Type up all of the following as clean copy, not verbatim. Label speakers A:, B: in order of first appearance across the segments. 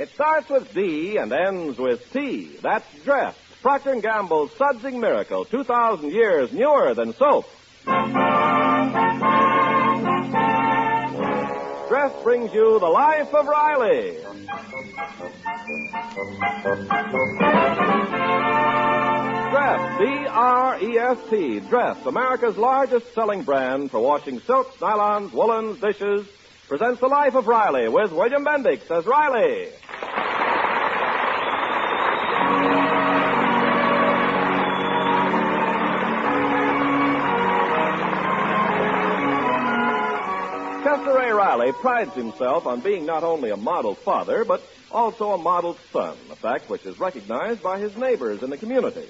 A: It starts with D and ends with T. That's Dress, Procter & Gamble's sudsing miracle, 2,000 years newer than soap. Dress brings you The Life of Riley. Dress, D-R-E-S-T, Dress, America's largest selling brand for washing silks, nylons, woolens, dishes, presents The Life of Riley with William Bendix as Riley. Chester A. Riley prides himself on being not only a model father, but also a model son, a fact which is recognized by his neighbors in the community.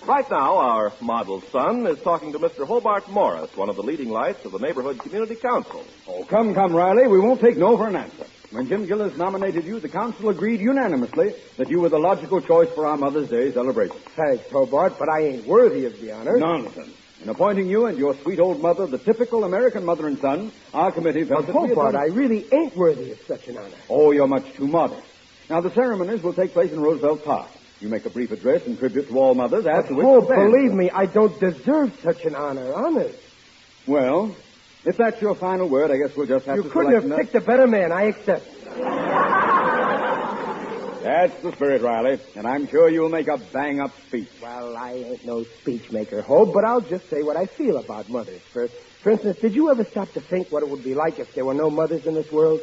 A: Right now, our model son is talking to Mr. Hobart Morris, one of the leading lights of the Neighborhood Community Council.
B: Oh, come, Riley. We won't take no for an answer. When Jim Gillis nominated you, the council agreed unanimously that you were the logical choice for our Mother's Day celebration.
C: Thanks, Hobart, but I ain't worthy of the honor.
B: Nonsense. In appointing you and your sweet old mother the typical American mother and son, our committee felt
C: that Hobart, I really ain't worthy of such an honor.
B: Oh, you're much too modest. Now, the ceremonies will take place in Roosevelt Park. You make a brief address in tribute to all mothers, after which...
C: Oh, believe me, I don't deserve such an honor. Honest.
B: Well, if that's your final word, I guess we'll just have to...
C: You couldn't have picked a better man. I accept.
B: That's the spirit, Riley. And I'm sure you'll make a bang-up speech.
C: Well, I ain't no speech maker, Hope, but I'll just say what I feel about mothers. For instance, did you ever stop to think what it would be like if there were no mothers in this world?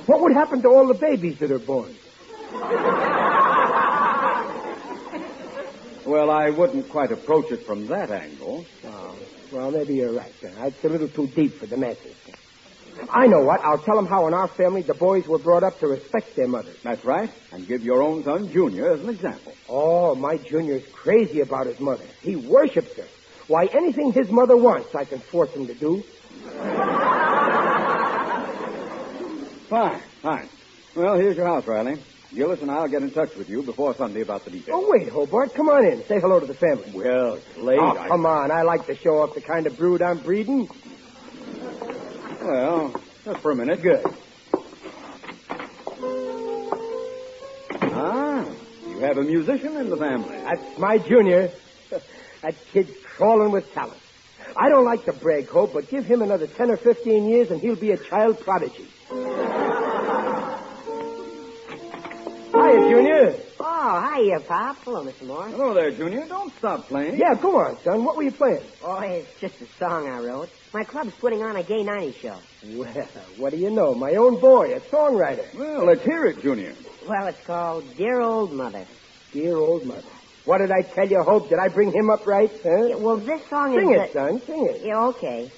C: What would happen to all the babies that are born?
B: Well, I wouldn't quite approach it from that angle.
C: Oh, well, maybe you're right, then. It's a little too deep for the masses. I know what. I'll tell them how in our family the boys were brought up to respect their mothers.
B: That's right. And give your own son, Junior, as an example.
C: Oh, my Junior's crazy about his mother. He worships her. Why, anything his mother wants, I can force him to do.
B: Fine. Well, here's your house, Riley. Gillis and I'll get in touch with you before Sunday about the details.
C: Oh, wait, Hobart. Come on in. Say hello to the family.
B: Well, it's late.
C: Oh, come on. I like to show off the kind of brood I'm breeding.
B: Well, just for a minute.
C: Good.
B: You have a musician in the family.
C: That's my Junior. That kid's crawling with talent. I don't like to brag, Hope, but give him another 10 or 15 years and he'll be a child prodigy. Hiya, Junior.
D: Oh, hiya, Pop. Hello, Mr. Morris.
B: Hello there, Junior. Don't stop playing.
C: Yeah, go on, son. What were you playing?
D: Oh, it's just a song I wrote. My club's putting on a gay 90s show.
C: Well, what do you know? My own boy, a songwriter.
B: Well, let's hear it, Junior.
D: Well, it's called Dear Old Mother.
C: Dear Old Mother. What did I tell you, Hope? Did I bring him up right? Huh?
D: Yeah, well, this song
C: Sing
D: is...
C: it, son. Sing it.
D: Yeah, okay.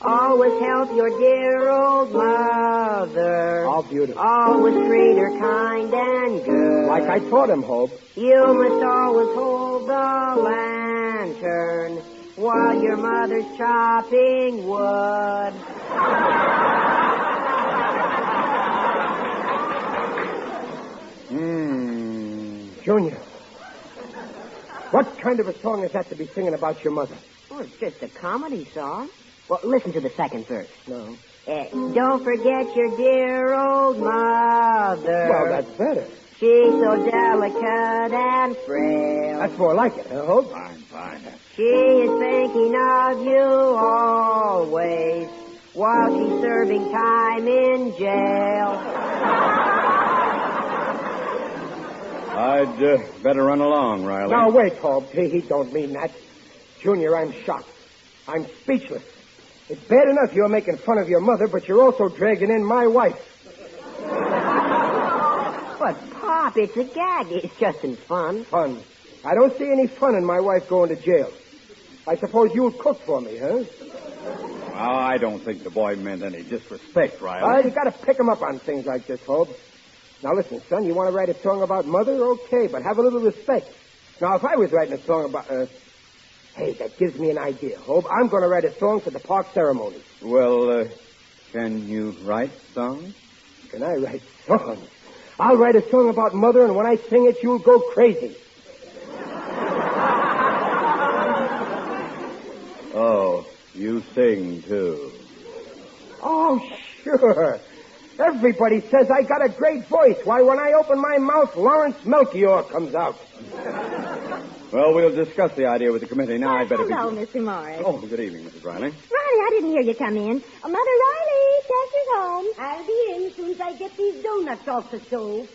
D: Always help your dear old mother.
C: Oh, beautiful.
D: Always treat her kind and good.
C: Like I taught him, Hope.
D: You must always hold the lantern while your mother's chopping wood.
C: Junior, what kind of a song is that to be singing about your mother?
D: Oh, it's just a comedy song. Well, listen to the second verse.
C: No.
D: Don't forget your dear old mother.
C: Well, that's better.
D: She's so delicate and frail.
C: That's more like it, huh, Hope?
B: Fine.
D: She is thinking of you always while she's serving time in jail.
B: I'd better run along, Riley.
C: Now, wait, Hope. He don't mean that. Junior, I'm shocked. I'm speechless. It's bad enough you're making fun of your mother, but you're also dragging in my wife.
D: But, Pop, it's a gag. It's just in fun.
C: Fun? I don't see any fun in my wife going to jail. I suppose you'll cook for me, huh?
B: Well, I don't think the boy meant any disrespect, Riley.
C: You got to pick him up on things like this, Hope. Now, listen, son, you want to write a song about mother? Okay, but have a little respect. Now, if I was writing a song about... Hey, that gives me an idea, Hope. I'm going to write a song for the park ceremony.
B: Well, can you write songs?
C: Can I write songs? I'll write a song about mother, and when I sing it, you'll go crazy.
B: Oh, you sing, too.
C: Oh, Sure. Everybody says I got a great voice. Why, when I open my mouth, Lawrence Melchior comes out.
B: Well, we'll discuss the idea with the committee. Now I'd better
D: Hello,
B: be...
D: Mr. Morris.
B: Oh, good evening, Mrs. Riley.
D: Riley, I didn't hear you come in. Mother Riley, Chester's home. I'll be in as soon as I get these donuts off the stove.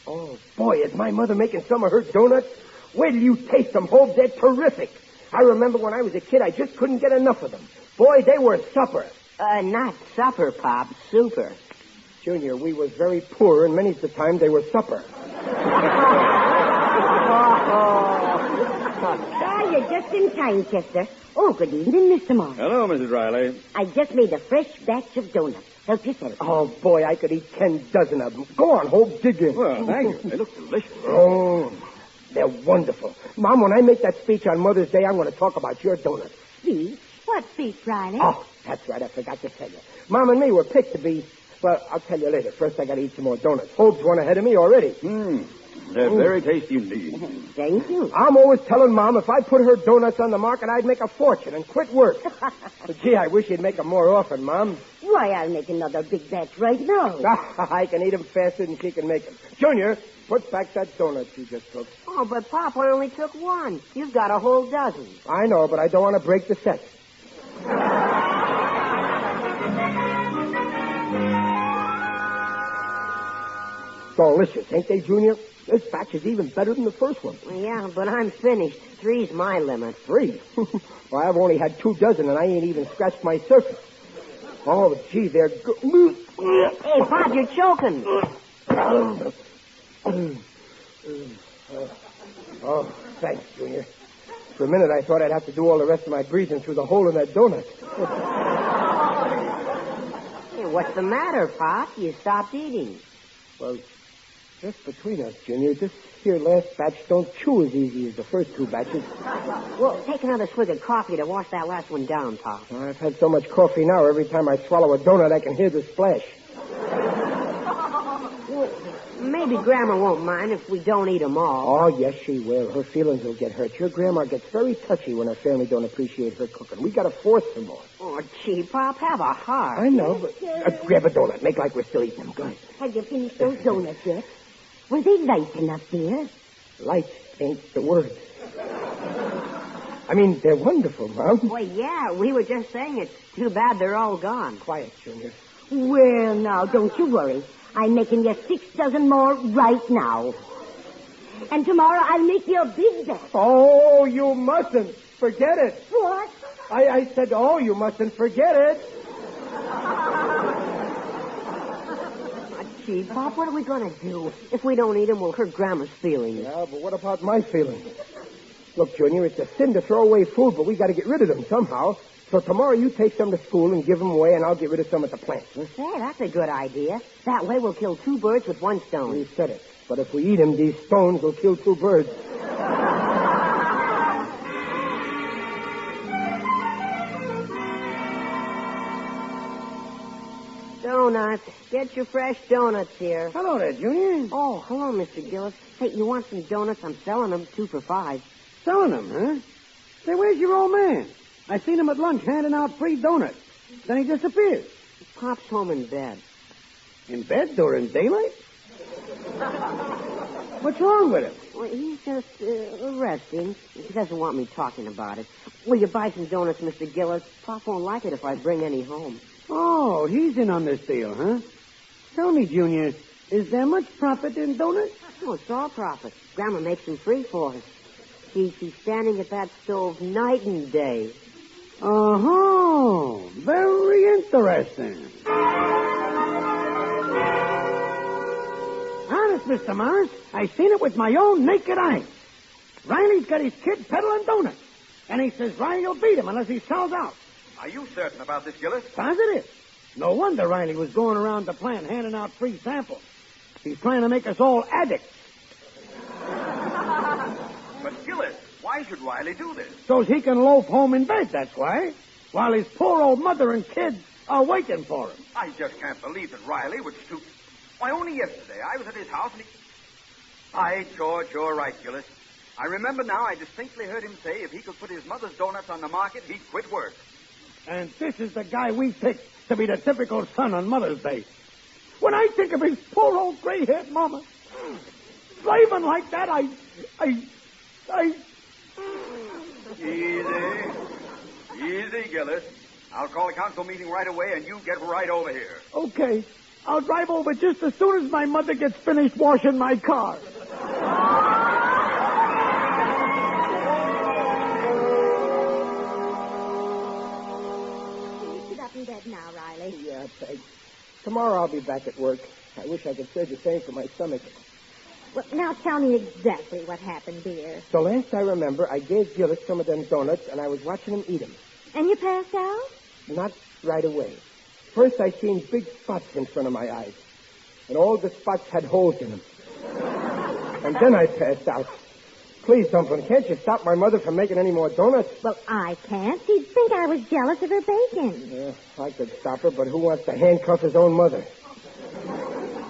C: Oh, boy, is my mother making some of her donuts? Wait till you taste them, Hope. They're terrific. I remember when I was a kid, I just couldn't get enough of them. Boy, they were supper.
E: Not supper, Pop. Super.
C: Junior, we was very poor, and many's the time they were supper.
D: Ah, you're just in time, Chester. Oh, good evening, Mr. Morris.
B: Hello, Mrs. Riley.
D: I just made a fresh batch of donuts. Help yourself.
C: Oh, boy, I could eat 10 dozen of them. Go on, Hope, dig in.
B: Well, thank you. They look delicious.
C: Oh, they're wonderful. Mom, when I make that speech on Mother's Day, I'm going to talk about your donuts.
D: Speech? What speech, Riley?
C: Oh, that's right. I forgot to tell you. Mom and me were picked to be... Well, I'll tell you later. First, I got to eat some more donuts. Hope's one ahead of me already.
B: They're very tasty indeed.
D: Thank you.
C: I'm always telling Mom if I put her donuts on the market, I'd make a fortune and quit work. But, gee, I wish you'd make them more often, Mom.
D: Why, I'll make another big batch right now.
C: I can eat them faster than she can make them. Junior, put back that donut you just took.
E: Oh, but Pop, I only took one. You've got a whole dozen.
C: I know, but I don't want to break the set. Delicious, ain't they, Junior? This batch is even better than the first one.
E: Yeah, but I'm finished. 3's my limit.
C: 3? Well, I've only had 2 dozen, and I ain't even scratched my surface. Oh, gee, they're good.
E: Hey, Pop, you're choking.
C: Oh, thanks, Junior. For a minute, I thought I'd have to do all the rest of my breathing through the hole in that donut.
E: Hey, what's the matter, Pop? You stopped eating.
C: Well, just between us, Junior, this here last batch don't chew as easy as the first 2 batches.
E: Well, take another swig of coffee to wash that last one down, Pop.
C: I've had so much coffee now, every time I swallow a donut, I can hear the splash.
E: Maybe Grandma won't mind if we don't eat them all.
C: Oh, yes, she will. Her feelings will get hurt. Your grandma gets very touchy when her family don't appreciate her cooking. We gotta force her more.
E: Oh, gee, Pop, have a heart.
C: I know, but... grab a donut. Make like we're still eating them. Go ahead.
D: Have you finished those donuts yet? Were they light enough, dear?
C: Light ain't the word. I mean, they're wonderful, Mom.
E: Well, yeah, we were just saying it's too bad they're all gone.
C: Quiet, Junior.
D: Well, now, don't you worry. I'm making you 6 dozen more right now. And tomorrow I'll make you a big batch.
C: Oh, you mustn't. Forget it.
D: What?
C: I said, oh, you mustn't forget it.
E: Gee, Pop, what are we going to do? If we don't eat them, we'll hurt Grandma's feelings.
C: Yeah, but what about my feelings? Look, Junior, it's a sin to throw away food, but we got to get rid of them somehow. So tomorrow you take some to school and give them away, and I'll get rid of some at the plant.
E: Say, that's a good idea. That way we'll kill 2 birds with 1 stone.
C: You said it. But if we eat them, these stones will kill 2 birds.
E: Donuts. Get your fresh donuts here.
C: Hello there, Junior.
E: Oh, hello, Mr. Gillis. Hey, you want some donuts? I'm selling them 2 for $5.
F: Selling them, huh? Say, where's your old man? I seen him at lunch handing out free donuts. Then he disappeared.
E: Pop's home in bed.
F: In bed during daylight? What's wrong with him?
E: Well, he's just resting. He doesn't want me talking about it. Will you buy some donuts, Mr. Gillis? Pop won't like it if I bring any home.
F: Oh, he's in on this deal, huh? Tell me, Junior, is there much profit in donuts?
E: Oh, it's all profit. Grandma makes them free for us. She's standing at that stove night and day.
F: Uh-huh. Very interesting. Honest, Mr. Morris, I seen it with my own naked eyes. Riley's got his kid peddling donuts. And he says Riley will beat him unless he sells out.
B: Are you certain about this, Gillis?
F: Positive. No wonder Riley was going around the plant handing out free samples. He's trying to make us all addicts.
B: But, Gillis, why should Riley do this?
F: So's he can loaf home in bed, that's why. While his poor old mother and kids are waiting for him.
B: I just can't believe that Riley would stoop. Why, only yesterday I was at his house and he... By George, you're right, Gillis. I remember now I distinctly heard him say if he could put his mother's donuts on the market, he'd quit work.
F: And this is the guy we picked to be the typical son on Mother's Day. When I think of his poor old gray-haired mama slaving like that, I...
B: Easy, Gillis. I'll call a council meeting right away, and you get right over here.
F: Okay. I'll drive over just as soon as my mother gets finished washing my car.
D: Sit up in bed now, Riley.
C: Yeah, thanks. Tomorrow I'll be back at work. I wish I could say the same for my stomach.
D: Well, now tell me exactly what happened, dear.
C: So last I remember, I gave Gillis some of them donuts, and I was watching him eat them.
D: And you passed out?
C: Not right away. First, I seen big spots in front of my eyes. And all the spots had holes in them. And then I passed out. Please, Dumplin', can't you stop my mother from making any more donuts?
D: Well, I can't. She'd think I was jealous of her bacon.
C: Yeah, I could stop her, but who wants to handcuff his own mother?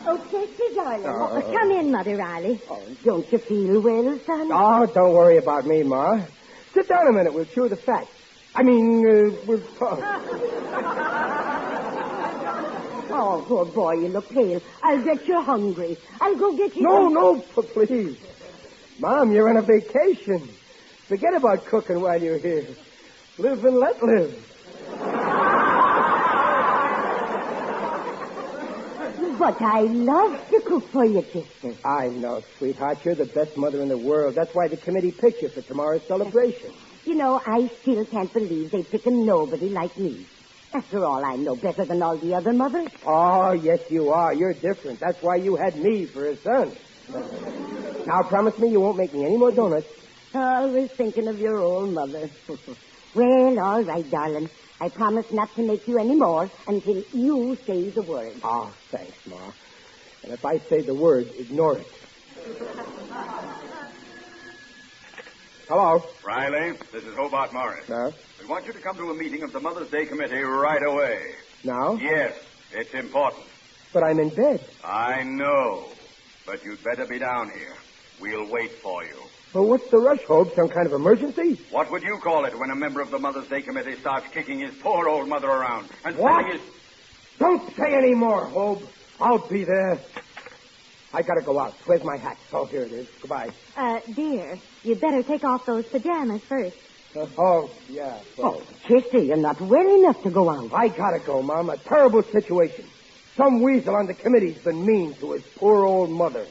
D: Oh, Chester, darling. Come in, Mother Riley.
E: Oh, don't you feel well, son?
C: Oh, don't worry about me, Ma. Sit down a minute. We'll chew the fat. We'll talk.
E: Oh, poor boy, you look pale. I'll get you hungry. I'll go get you...
C: No, please. Mom, you're on a vacation. Forget about cooking while you're here. Live and let live.
E: But I love to cook for you, Chester.
C: I know, sweetheart. You're the best mother in the world. That's why the committee picked you for tomorrow's celebration.
E: You know, I still can't believe they pick a nobody like me. After all, I'm no better than all the other mothers.
C: Oh, yes, you are. You're different. That's why you had me for a son. Now, promise me you won't make me any more donuts.
E: Always thinking of your old mother. Well, all right, darling. I promise not to make you any more until you say the word.
C: Oh, thanks, Ma. And if I say the word, ignore it. Hello?
B: Riley, this is Hobart Morris.
C: No?
B: We want you to come to a meeting of the Mother's Day Committee right away.
C: Now?
B: Yes, it's important.
C: But I'm in bed.
B: I know, but you'd better be down here. We'll wait for you.
C: Well, what's the rush, Hope? Some kind of emergency?
B: What would you call it when a member of the Mother's Day Committee starts kicking his poor old mother around and
C: What?
B: sending his...
C: Don't say any more, Hope. I'll be there. I gotta go out. Where's my hat? Oh, here it is. Goodbye.
D: Dear, you'd better take off those pajamas first.
C: Yeah.
E: Oh, Chester, you're not well enough to go out.
C: I gotta go, Mom. A terrible situation. Some weasel on the committee's been mean to his poor old mother.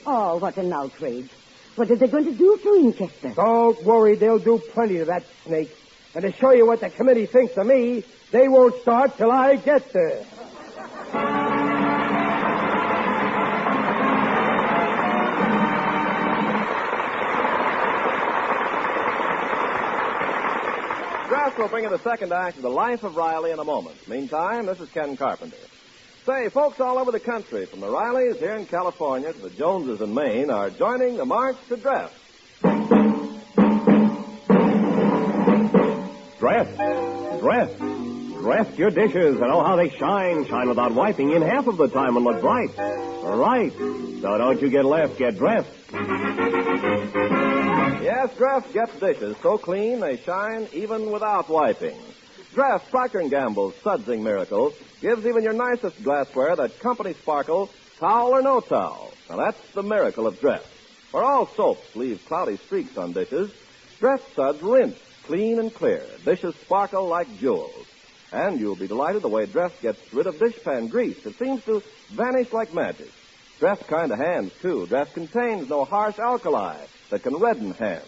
E: Oh, what an outrage. What are they going to do to him, Chester?
C: Don't worry. They'll do plenty to that snake. And to show you what the committee thinks of me, they won't start till I get there.
A: Dress will bring you the second act of The Life of Riley in a moment. Meantime, this is Ken Carpenter. Say, folks all over the country, from the Rileys here in California to the Joneses in Maine, are joining the march to dress.
G: Dress your dishes and oh how they shine without wiping in half of the time and look bright. Right. So don't you get left, get dressed.
A: Yes, Dress gets dishes so clean they shine even without wiping. Dress, Procter & Gamble's sudsing miracle, gives even your nicest glassware that company sparkle, towel or no towel. Now that's the miracle of Dress. For all soaps leave cloudy streaks on dishes, Dress suds rinse clean and clear. Dishes sparkle like jewels. And you'll be delighted the way Dress gets rid of dishpan grease. It seems to vanish like magic. Dress kind of hands, too. Dress contains no harsh alkali that can redden hands.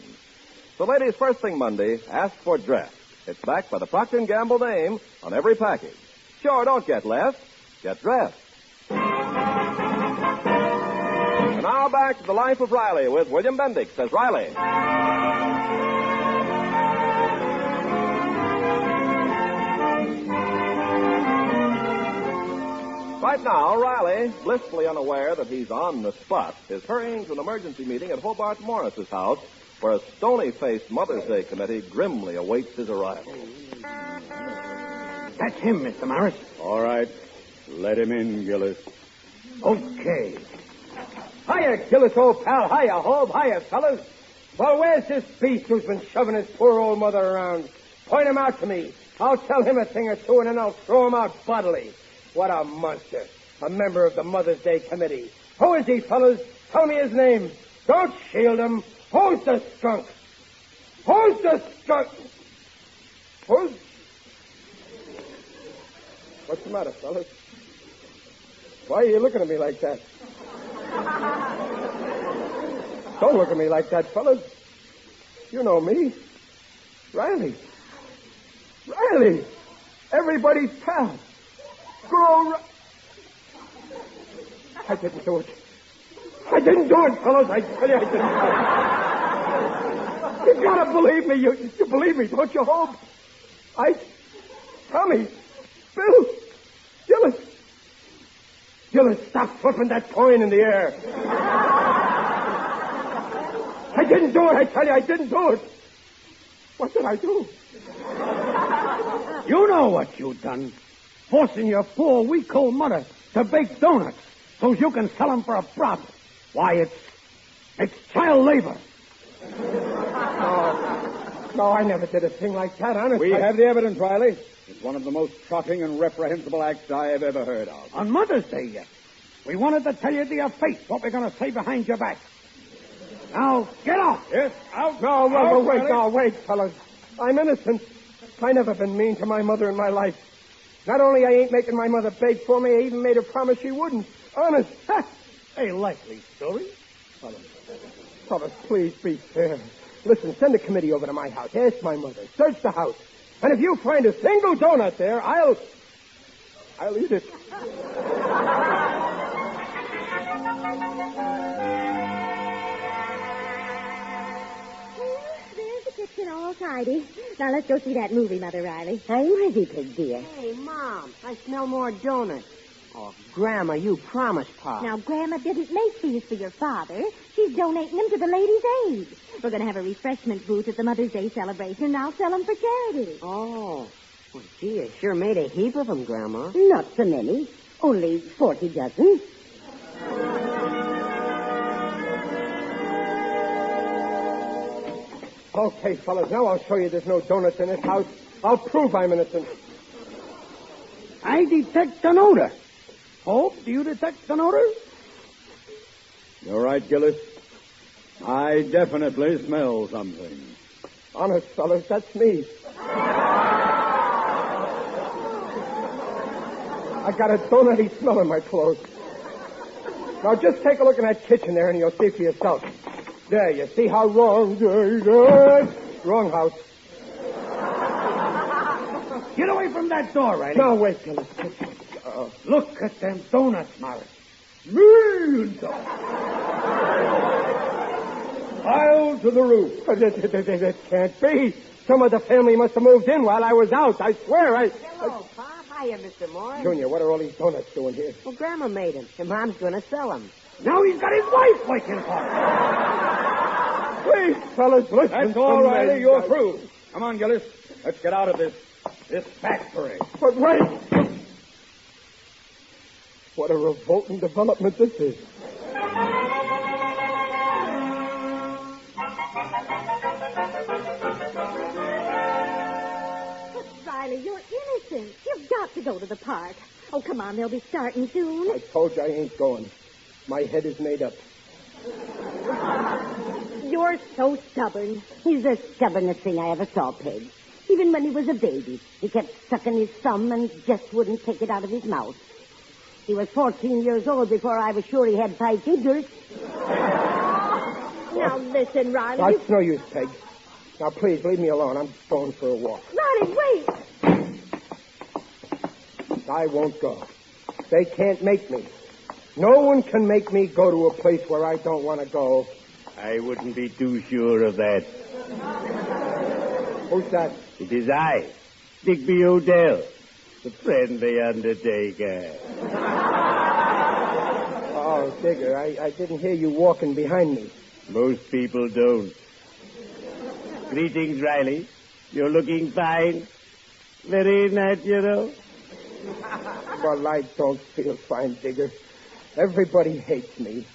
A: So, ladies, first thing Monday, ask for Dress. It's backed by the Procter & Gamble name on every package. Sure, don't get left. Get dressed. And now back to The Life of Riley with William Bendix as Riley. Right now, Riley, blissfully unaware that he's on the spot, is hurrying to an emergency meeting at Hobart Morris's house, where a stony-faced Mother's Day committee grimly awaits his arrival.
F: That's him, Mr. Morris.
B: All right. Let him in, Gillis.
F: Okay.
C: Hiya, Gillis, old pal. Hiya, Hope. Hiya, fellas. Well, where's this beast who's been shoving his poor old mother around? Point him out to me. I'll tell him a thing or two, and then I'll throw him out bodily. What a monster. A member of the Mother's Day Committee. Who is he, fellas? Tell me his name. Don't shield him. Who's the skunk? Who's the skunk? Who's... What's the matter, fellas? Why are you looking at me like that? Don't look at me like that, fellas. You know me. Riley. Riley. Everybody's pal. I didn't do it. I didn't do it, fellas. I tell you I didn't do it. You gotta believe me. You believe me, don't you, Hope? Tommy. Bill. Gillis, stop flipping that coin in the air. I didn't do it. I tell you, I didn't do it. What did I do?
F: You know what you done. Forcing your poor, weak old mother to bake donuts so you can sell them for a profit. Why, it's child labor.
C: No, I never did a thing like that, honestly.
B: We have the evidence, Riley. It's one of the most shocking and reprehensible acts I have ever heard of.
F: On Mother's Day, yet. We wanted to tell you to your face what we're going to say behind your back. Now, get off.
B: Yes, out.
C: Wait, fellas. I'm innocent. I never been mean to my mother in my life. Not only I ain't making my mother bake for me, I even made her promise she wouldn't. Honest.
F: A likely story.
C: Fellas, please be fair. Listen, send a committee over to my house. Ask my mother. Search the house. And if you find a single donut there, I'll eat it.
E: There's the kitchen all tidy. Now let's go see that movie, Mother Riley.
D: I'm ready, Pig, dear.
H: Hey, Mom, I smell more donuts. Oh, Grandma, you promised Pop.
E: Now, Grandma didn't make these for your father. She's donating them to the Ladies' Aid. We're going to have a refreshment booth at the Mother's Day celebration, and I'll sell them for charity.
H: Oh. Well, gee, you sure made a heap of them, Grandma.
D: Not so many. Only 40 dozen.
C: Okay, fellas, now I'll show you there's no donuts in this house. I'll prove I'm innocent.
F: I detect an odor. Hope, do you detect an odor?
B: You're right, Gillis. I definitely smell something.
C: Honest, fellas, that's me. I got a donut-y smell in my clothes. Now, just take a look in that kitchen there, and you'll see for yourself. There, you see how wrong... Wrong house.
F: Get away from that door, Riley.
C: No, wait, Gillis.
F: Look at them donuts, Morris. Millions of them.
B: Piled to the roof.
C: That can't be. Some of the family must have moved in while I was out. I swear,
H: Hello, Pop. Hiya, Mr. Morris.
C: Junior, what are all these donuts doing here?
H: Well, Grandma made them, and Mom's going to sell them.
F: Now he's got his wife waking up.
C: Please, fellas, listen.
B: That's all, Riley. You're through. Come on, Gillis. Let's get out of this factory.
C: But wait. What a revolting development this is.
E: But, Riley, you're innocent. You've got to go to the park. Oh, come on, they'll be starting soon.
C: I told you I ain't going. My head is made up.
E: You're so stubborn.
D: He's the stubbornest thing I ever saw, Peg. Even when he was a baby, he kept sucking his thumb and just wouldn't take it out of his mouth. He was 14 years old before I was sure he had 5 fingers.
E: Now, listen, Riley.
C: That's no use, Peg. Now, please, leave me alone. I'm going for a walk.
E: Riley, wait.
C: I won't go. They can't make me. No one can make me go to a place where I don't want to go.
G: I wouldn't be too sure of that.
C: Who's that?
G: It is I, Digby Odell, the friendly undertaker.
C: Oh, Digger, I didn't hear you walking behind me.
G: Most people don't. Greetings, Riley. You're looking fine. Very natural.
C: Well, I don't feel fine, Digger. Everybody hates me.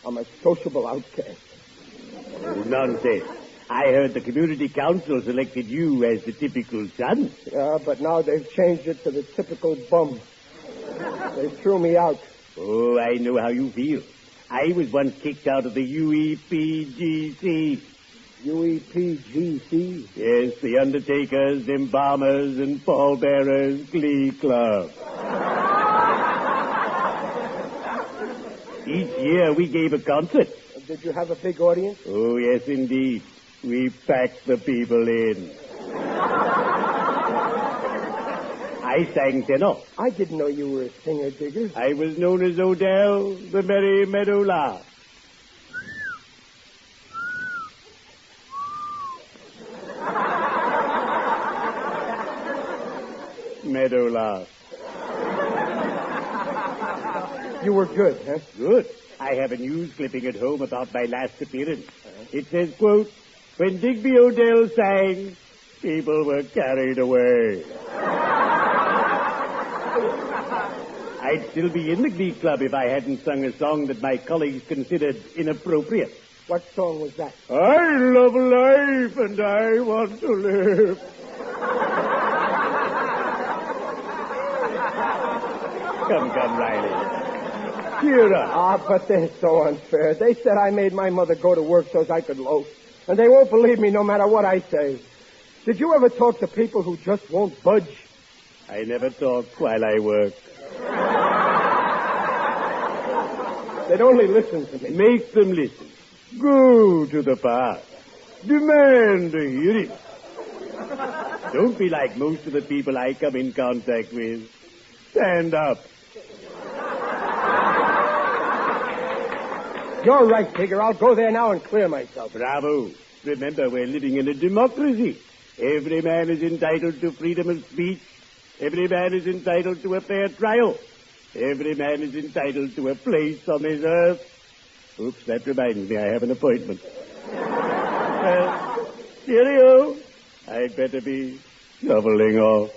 C: I'm a sociable outcast.
G: Oh, nonsense.
I: I heard the community council selected you as the typical son.
C: Yeah, but now they've changed it to the typical bum. They threw me out.
I: Oh, I know how you feel. I was once kicked out of the UEPGC.
C: UEPGC?
I: Yes, the Undertakers, Embalmers, and Pallbearers Glee Club. Each year we gave a concert.
C: Did you have a big audience?
I: Oh, yes, indeed. We packed the people in. I sang tenor.
C: I didn't know you were a singer, Digger.
I: I was known as Odell, the Merry Meadow Lark. Meadowlark.
C: You were good, huh?
I: Good. I have a news clipping at home about my last appearance. It says, quote, when Digby Odell sang, people were carried away. I'd still be in the Glee Club if I hadn't sung a song that my colleagues considered inappropriate.
C: What song was that?
I: I love life and I want to live. Come, Riley. Cheer up.
C: Ah, but they're so unfair. They said I made my mother go to work so as I could loaf. And they won't believe me no matter what I say. Did you ever talk to people who just won't budge?
I: I never talk while I work.
C: They'd only listen to me.
I: Make them listen. Go to the part. Demand a hearing. Don't be like most of the people I come in contact with. Stand up.
C: You're right, Digger. I'll go there now and clear myself.
I: Bravo. Remember, we're living in a democracy. Every man is entitled to freedom of speech. Every man is entitled to a fair trial. Every man is entitled to a place on this earth. Oops, that reminds me, I have an appointment. Cheerio. I'd better be shoveling off.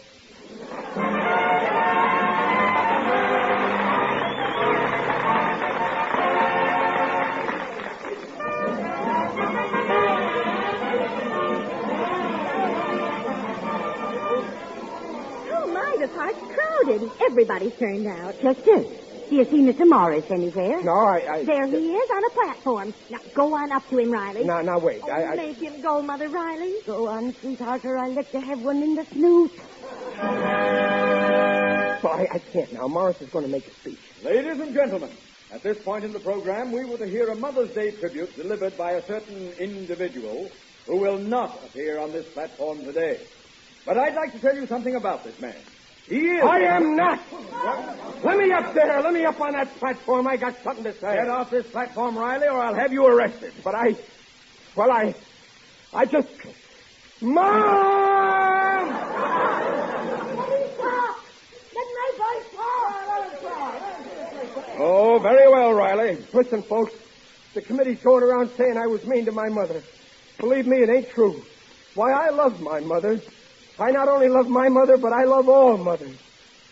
E: Everybody's turned out. Chester, do you see Mr. Morris anywhere?
C: No,
E: There he is on a platform. Now, go on up to him, Riley.
C: Now, wait.
E: Oh, make him go, Mother Riley.
D: Go on, sweetheart, or I'll let you have one in the snoot.
C: Well, I can't now. Morris is going to make a speech.
B: Ladies and gentlemen, at this point in the program, we were to hear a Mother's Day tribute delivered by a certain individual who will not appear on this platform today. But I'd like to tell you something about this man. He is...
C: I am not! Let me up there. Let me up on that platform. I got something to say.
B: Get off this platform, Riley, or I'll have you arrested.
C: But I just... Mom!
E: Let my voice talk.
B: Oh, very well, Riley.
C: Listen, folks. The committee's going around saying I was mean to my mother. Believe me, it ain't true. Why, I love my mother. I not only love my mother, but I love all mothers.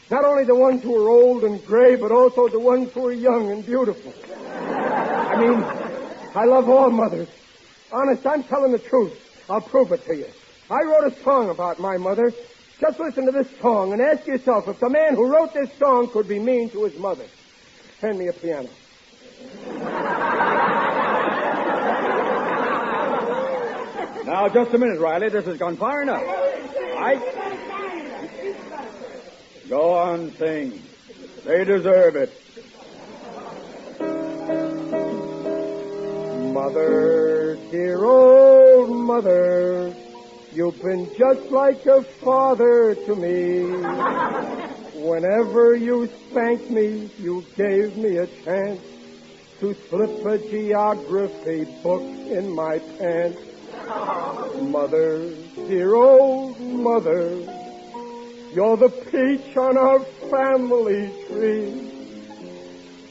C: Not only the ones who are old and gray, but also the ones who are young and beautiful. I mean, I love all mothers. Honest, I'm telling the truth. I'll prove it to you. I wrote a song about my mother. Just listen to this song and ask yourself if the man who wrote this song could be mean to his mother. Hand me a piano.
B: Now, just a minute, Riley. This has gone far enough. Go on, sing. They deserve it.
C: Mother, dear old mother, you've been just like a father to me. Whenever you spanked me, you gave me a chance to slip a geography book in my pants. Mother, dear old mother, you're the peach on our family tree.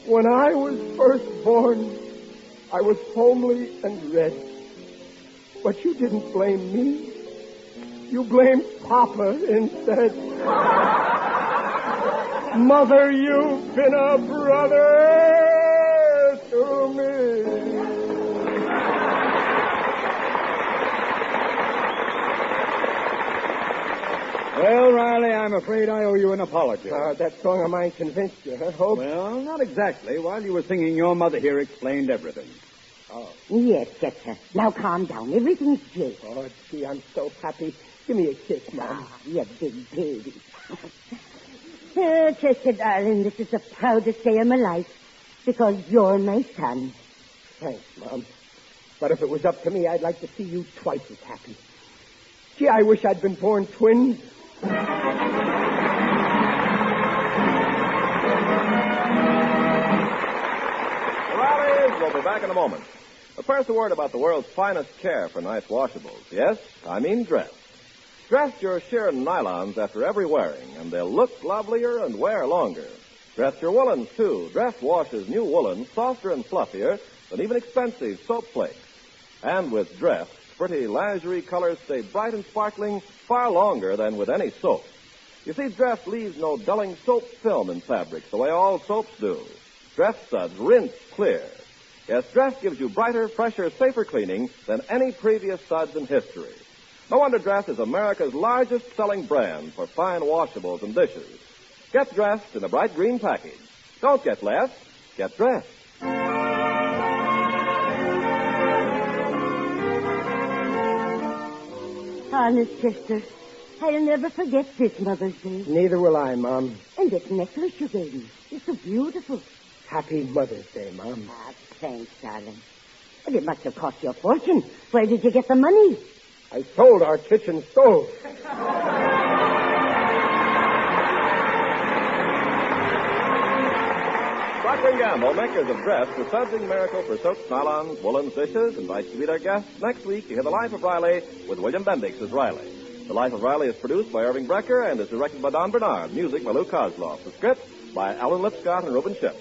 C: When I was first born, I was homely and red. But you didn't blame me. You blamed Papa instead. Mother, you've been a brother to me.
B: Well, Riley, I'm afraid I owe you an apology.
C: That song of mine convinced you, huh, Hope?
B: Well, not exactly. While you were singing, your mother here explained everything.
D: Yes, Chester. Now calm down. Everything's Jake.
C: Oh, gee, I'm so happy. Give me a kiss, Mom.
D: You big baby. Chester, darling, this is the proudest day of my life because you're my son.
C: Thanks, Mom. But if it was up to me, I'd like to see you twice as happy. Gee, I wish I'd been born twins.
A: The Rileys will be back in a moment. But first, a word about the world's finest care for nice washables. Yes, I mean dress. Dress your sheer nylons after every wearing, and they'll look lovelier and wear longer. Dress your woolens, too. Dress washes new woolens softer and fluffier than even expensive soap flakes. And with Dress, pretty lingerie colors stay bright and sparkling far longer than with any soap. You see, Dress leaves no dulling soap film in fabrics the way all soaps do. Dress suds rinse clear. Yes, Dress gives you brighter, fresher, safer cleaning than any previous suds in history. No wonder Dress is America's largest selling brand for fine washables and dishes. Get dressed in a bright green package. Don't get less. Get dressed.
D: Honest, Chester, I'll never forget this Mother's Day.
C: Neither will I, Mom.
D: And this necklace you gave me. It's so beautiful.
C: Happy Mother's Day, Mom.
D: Thanks, darling. But it must have cost you a fortune. Where did you get the money?
C: I sold our kitchen stove.
A: Procter & Gamble, makers of Dress, the sudsing miracle for soaps, nylons, woolens, dishes, invites you to be their guests next week to hear The Life of Riley with William Bendix as Riley. The Life of Riley is produced by Irving Brecker and is directed by Don Bernard. Music by Lou Kozloff. The script by Alan Lipscott and Reuben Ship.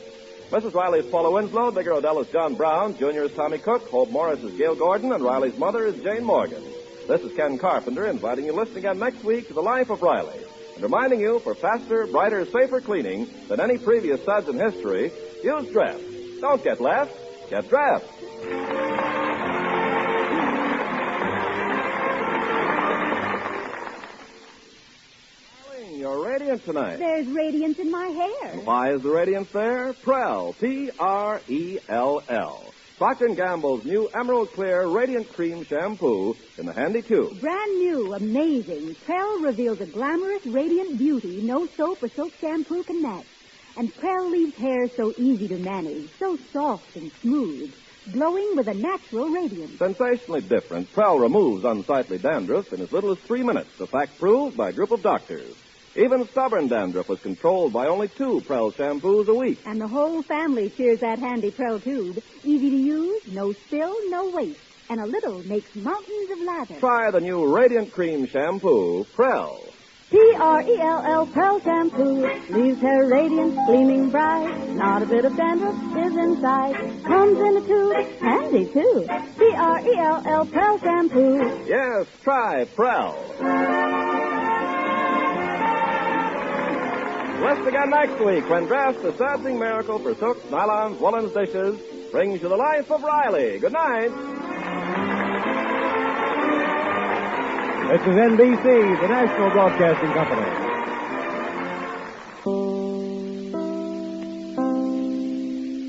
A: Mrs. Riley is Paula Winslow, Digger Odell is John Brown, Junior is Tommy Cook, Hope Morris is Gail Gordon, and Riley's mother is Jane Morgan. This is Ken Carpenter inviting you to listen again next week to The Life of Riley. And reminding you, for faster, brighter, safer cleaning than any previous suds in history, use Dress. Don't get less, get Dress. Darling, you're radiant tonight.
E: There's radiance in my hair.
A: Why is the radiance there? Prell, P-R-E-L-L. Procter & Gamble's new Emerald Clear Radiant Cream Shampoo in the handy tube.
E: Brand new, amazing. Prell reveals a glamorous, radiant beauty no soap or soap shampoo can match. And Prell leaves hair so easy to manage, so soft and smooth, glowing with a natural radiance.
A: Sensationally different, Prell removes unsightly dandruff in as little as 3 minutes, a fact proved by a group of doctors. Even stubborn dandruff was controlled by only 2 Prell shampoos a week.
E: And the whole family cheers that handy Prell tube. Easy to use, no spill, no waste. And a little makes mountains of lather.
A: Try the new Radiant Cream Shampoo, Prell.
E: P-R-E-L-L, Prell Shampoo. Leaves hair radiant, gleaming bright. Not a bit of dandruff is inside. Comes in a tube, handy too. P-R-E-L-L, Prell Shampoo.
A: Yes, try Prell. Listen again next week when Dress, the sudsing miracle for soaps, nylons, woolens, dishes, brings you The Life of Riley. Good night.
J: This is NBC, the National Broadcasting Company.